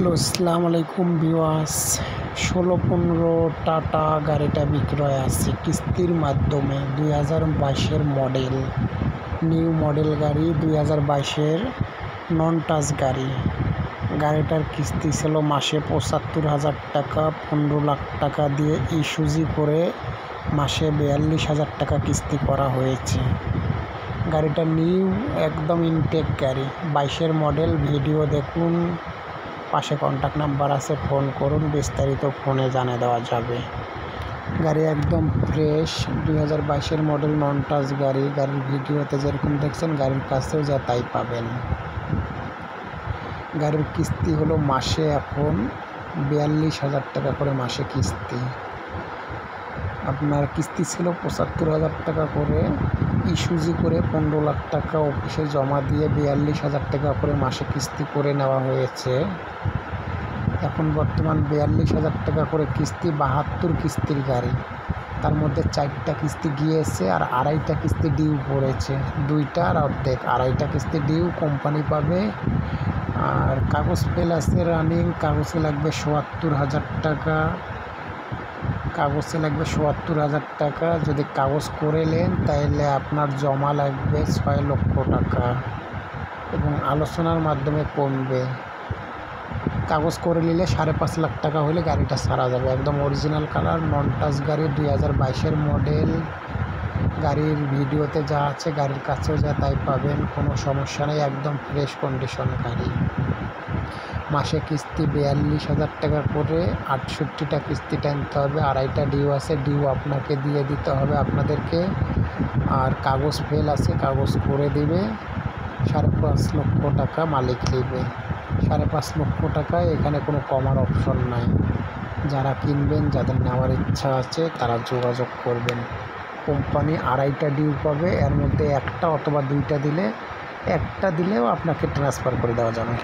Hello, আসসালামু আলাইকুম viewers. 16-15 tata গাড়িটা বিক্রয় আছে কিস্তির মাধ্যমে। 2022-এর মডেল, নিউ মডেল গাড়ি, 2022-এর নন টাচ গাড়ি। গাড়িটার কিস্তি ছিল মাসে 75,000 টাকা। 15 লাখ টাকা দিয়ে ইস্যুজি করে মাসে 42,000 টাকা কিস্তি করা হয়েছে। গাড়িটা নিউ, একদম ইনটেক গাড়ি। 22-এর মডেল। ভিডিও দেখুন, পাশে কন্ট্যাক্ট নাম্বার আছে, ফোন করুন, বিস্তারিত ফোনে জানিয়ে দেওয়া যাবে। গাড়ি একদম ফ্রেশ, 2022-এর মডেল, নন টাচ গাড়ি। গাড়ির ভিডিওতে যেরকম দেখছেন গাড়ির কাছেও যা তাই পাবেন। গাড়ির কিস্তি হলো মাসে এখন 42,000 টাকা করে মাসে কিস্তি। আপনার কিস্তি ছিল 75,000 টাকা করে, ইস্যুজি করে 15 লাখ টাকা অফিসে জমা দিয়ে 42,000 টাকা করে মাসে কিস্তি করে নেওয়া হয়েছে। এখন বর্তমান 42,000 টাকা করে কিস্তি, 72 কিস্তির গাড়ি। তার মধ্যে 4টা কিস্তি গিয়েছে আর 2.5টা কিস্তি ডিউ পড়েছে। 2টা আর অর্ধেক, 2.5টা কিস্তি ডিউ কোম্পানি পাবে। আর কাগজ ফেল আছে রানিং, কাগজে লাগবে ৭৪,000 টাকা। কাগজে লাগবে ৭৪,000 টাকা। যদি কাগজ করে নেন তাহলে আপনার জমা লাগবে 6 লক্ষ টাকা এবং আলোচনার মাধ্যমে কমবে। কাগজ করে নিলে 5.5 লাখ টাকা হলে গাড়িটা ছাড়া যাবে। একদম অরিজিনাল কালার, নন টাচ গাড়ি, 2022-এর মডেল। গাড়ির ভিডিওতে যা আছে গাড়ির কাছেও যা তাই পাবেন, কোনো সমস্যা নেই। একদম ফ্রেশ কন্ডিশন গাড়ি। মাসে কিস্তি 42,000 টাকা করে, 68টা কিস্তি টানতে হবে। 2.5টা ডিউ আছে, ডিউ আপনাকে দিয়ে দিতে হবে আপনাদেরকে। আর কাগজ ফেল আছে, কাগজ করে দিবে। 5.5 লক্ষ টাকা মালিক নেবে। 5.5 লক্ষ টাকায় এখানে কোনো কমার অপশন নাই। যারা কিনবেন, যাদের নেওয়ার ইচ্ছা আছে তারা যোগাযোগ করবেন। কোম্পানি 2.5টা ডিউ পাবে, এর মধ্যে 1টা অথবা 2টা দিলে, 1টা দিলেও আপনাকে ট্রান্সফার করে দেওয়া যাবে।